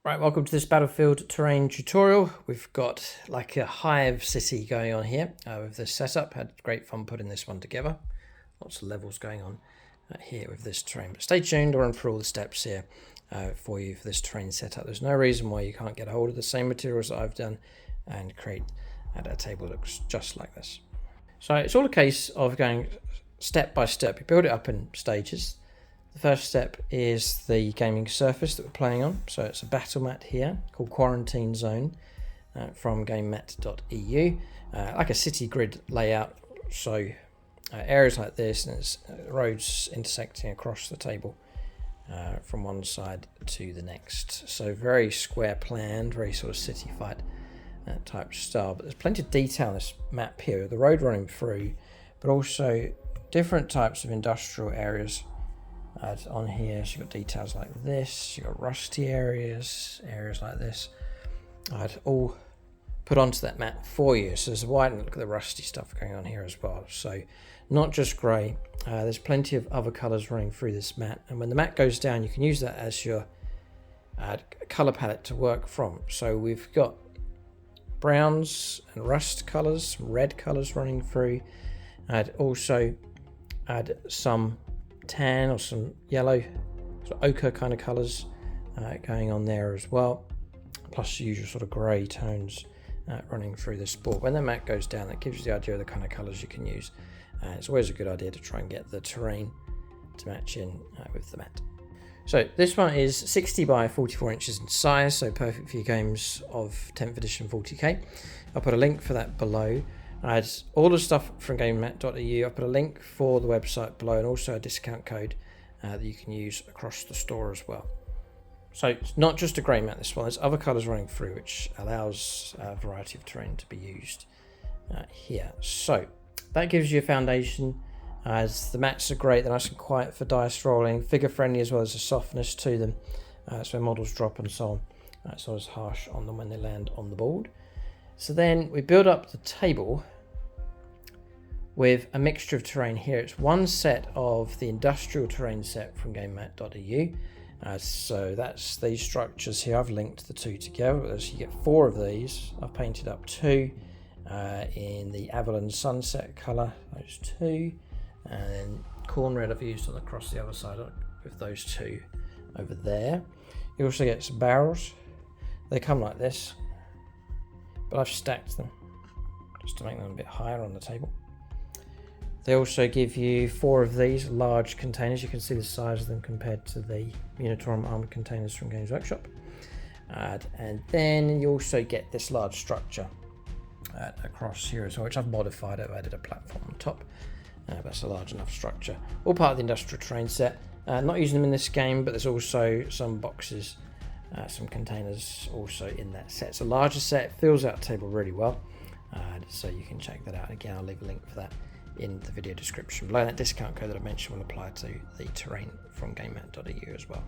Right, welcome to this Battlefield terrain tutorial. We've got like a hive city going on here with this setup. Had great fun putting this one together. Lots of levels going on here with this terrain. But stay tuned, I'll run through all the steps here for you for this terrain setup. There's no reason why you can't get a hold of the same materials that I've done and create a table that looks just like this. So it's all a case of going step by step. You build it up in stages. The first step is the gaming surface that we're playing on. So it's a battle mat here called Quarantine Zone from Gamemat.eu. Like a city grid layout. So areas like this, and it's roads intersecting across the table from one side to the next. So very square planned, very sort of city fight type style. But there's plenty of detail on this map here. The road running through, but also different types of industrial areas on here. So you've got details like this, you've got rusty areas like this. I'd all put onto that map for you. So there's a wide look at the rusty stuff going on here as well. So not just grey, there's plenty of other colours running through this mat, and when the mat goes down you can use that as your colour palette to work from. So we've got browns and rust colours, red colours running through. I'd also add some tan or some yellow, sort of ochre kind of colours going on there as well, plus the usual sort of grey tones running through this board. When the mat goes down, that gives you the idea of the kind of colours you can use. It's always a good idea to try and get the terrain to match in with the mat. So this one is 60 by 44 inches in size, so perfect for your games of 10th edition 40k. I'll put a link for that below. I had all the stuff from Gamemat.eu. I'll put a link for the website below and also a discount code that you can use across the store as well. So it's not just a grey mat, this one. There's other colours running through, which allows a variety of terrain to be used here. So that gives you a foundation. As the mats are great, they're nice and quiet for dice rolling, figure friendly as well as a softness to them. So when models drop and so on, it's not as harsh on them when they land on the board. So then we build up the table with a mixture of terrain here. It's one set of the industrial terrain set from Gamemat.eu. So that's these structures here. I've linked the two together. So you get 4 of these. I've painted up 2 in the Avalon Sunset colour, those 2. And then corn red I've used on across the other side with those 2 over there. You also get some barrels. They come like this, but I've stacked them just to make them a bit higher on the table. They also give you 4 of these large containers. You can see the size of them compared to the Unitorum armoured containers from Games Workshop. And then you also get this large structure across here as well, which I've modified. I've added a platform on top. That's a large enough structure. All part of the industrial terrain set. Not using them in this game, but there's also some boxes, some containers also in that set. It's a larger set, fills out the table really well. So you can check that out. Again, I'll leave a link for that in the video description below. That discount code that I mentioned will apply to the terrain from Gamemat.eu as well.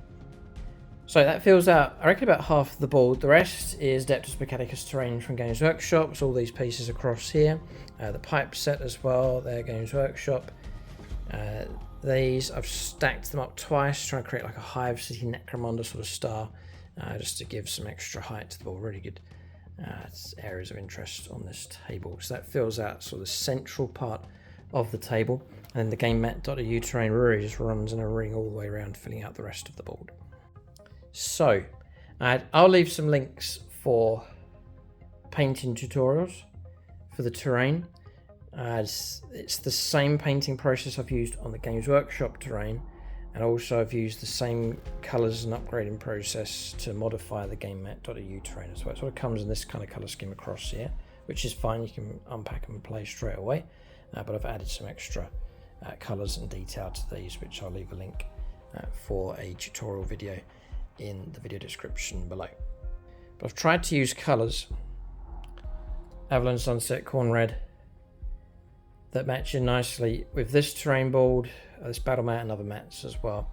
So that fills out, I reckon, about half of the board. The rest is Deptus Mechanicus terrain from Games Workshop. So all these pieces across here. The pipe set as well, they're Games Workshop. These, I've stacked them up twice, trying to create like a hive city necromunda sort of style, just to give some extra height to the board. Really good areas of interest on this table. So that fills out sort of the central part of the table. And then the Gamemat.eu terrain really just runs in a ring all the way around, filling out the rest of the board. So I'll leave some links for painting tutorials for the terrain. It's the same painting process I've used on the Games Workshop terrain, and also I've used the same colours and upgrading process to modify the Gamemat.eu terrain as well. It sort of comes in this kind of colour scheme across here, which is fine. You can unpack and play straight away, but I've added some extra colours and detail to these, which I'll leave a link for a tutorial video in the video description below. But I've tried to use colours, Avalon Sunset, Corn Red, that match in nicely with this terrain board, this battle mat and other mats as well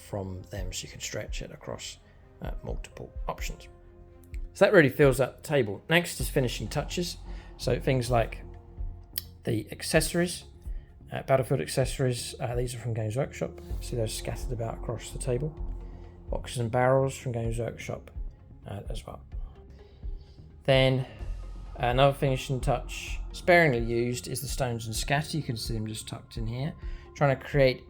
from them, so you can stretch it across multiple options. So that really fills up the table. Next is finishing touches. So things like the accessories, Battlefield accessories, these are from Games Workshop. See those scattered about across the table. Boxes and barrels from Games Workshop. as well. Then another finishing touch, sparingly used, is the stones and scatter. You can see them just tucked in here. Trying to create,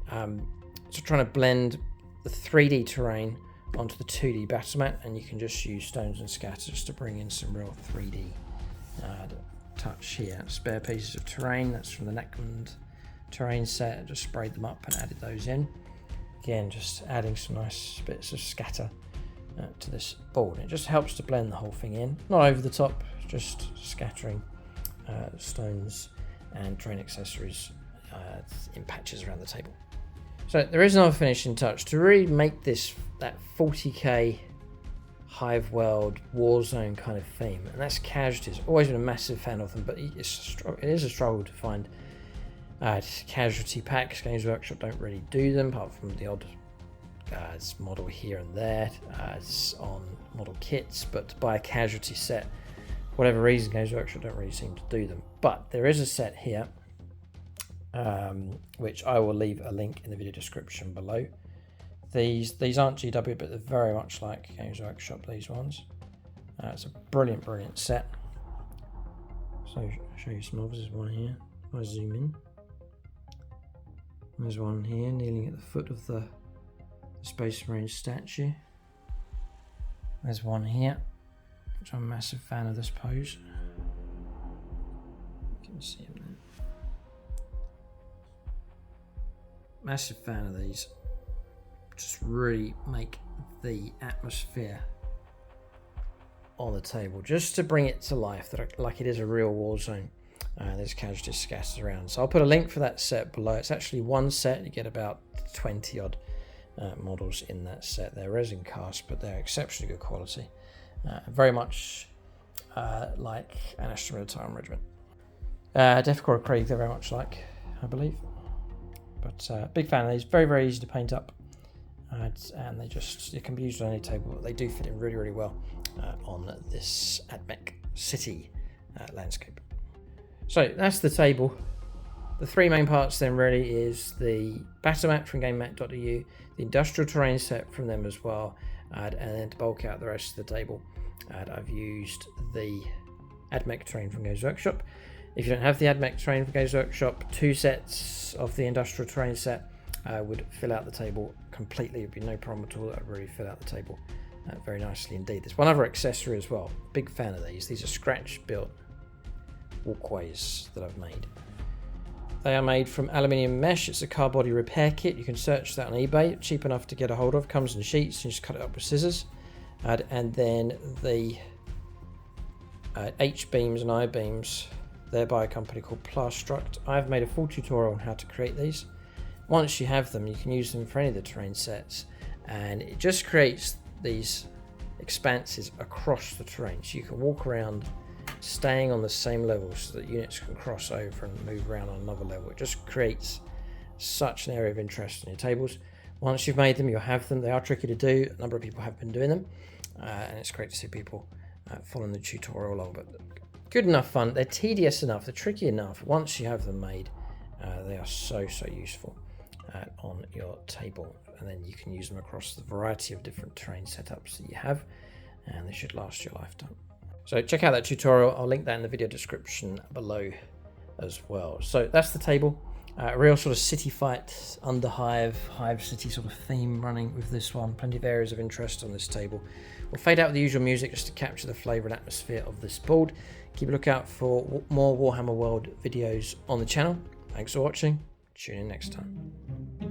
trying to blend the 3D terrain onto the 2D battle mat, and you can just use stones and scatter just to bring in some real 3D touch here. Spare pieces of terrain, that's from the Neckland terrain set. Just sprayed them up and added those in. Again, just adding some nice bits of scatter to this board. It just helps to blend the whole thing in. Not over the top, just scattering stones and terrain accessories in patches around the table. So there is another finishing touch to really make this that 40k Hive World Warzone kind of theme, and that's Casualties. Always been a massive fan of them, but it is a struggle to find casualty packs. Games Workshop don't really do them, apart from the odd model here and there on model kits. But to buy a casualty set, whatever reason, Games Workshop don't really seem to do them. But there is a set here, which I will leave a link in the video description below. These aren't GW, but they're very much like Games Workshop, these ones. It's a brilliant set. So I'll show you some others. There's one here. If I zoom in, there's one here kneeling at the foot of the Space Marine statue. There's one here, which I'm a massive fan of this pose. You can see him there. Massive fan of these. Just really make the atmosphere on the table, just to bring it to life, like it is a real war zone. There's casualties scattered around. So I'll put a link for that set below. It's actually one set. You get about 20 odd models in that set. They're resin cast, but they're exceptionally good quality. Very much like an Astra Militarum regiment. Defcor Krieg, they're very much like, I believe. But big fan of these. Very easy to paint up. And it can be used on any table, but they do fit in really well on this AdMech city landscape. So that's the table. The three main parts then really is the battle mat from Gamemat.eu, the industrial terrain set from them as well, and then to bulk out the rest of the table, I've used the AdMech terrain from Games Workshop. If you don't have the AdMech terrain from Games Workshop, 2 sets of the industrial terrain set would fill out the table completely. It would be no problem at all. That would really fill out the table very nicely indeed. There's one other accessory as well. Big fan of these. These are scratch built walkways that I've made. They are made from aluminium mesh. It's a car body repair kit. You can search that on eBay. Cheap enough to get a hold of. Comes in sheets. You just cut it up with scissors. And then the H-beams and I-beams, they're by a company called Plastruct. I've made a full tutorial on how to create these. Once you have them, you can use them for any of the terrain sets, and it just creates these expanses across the terrain, so you can walk around staying on the same level so that units can cross over and move around on another level. It just creates such an area of interest in your tables. Once you've made them, you'll have them. They are tricky to do. A number of people have been doing them, and it's great to see people following the tutorial along, but good enough fun. They're tedious enough, they're tricky enough. Once you have them made, they are so useful on your table, and then you can use them across the variety of different terrain setups that you have, and they should last your lifetime. So check out that tutorial. I'll link that in the video description below as well. So that's the table. A real sort of city fight, under hive city sort of theme running with this one. Plenty of areas of interest on this table. We'll fade out with the usual music just to capture the flavour and atmosphere of this board. Keep a lookout for more Warhammer World videos on the channel. Thanks for watching. Tune in next time.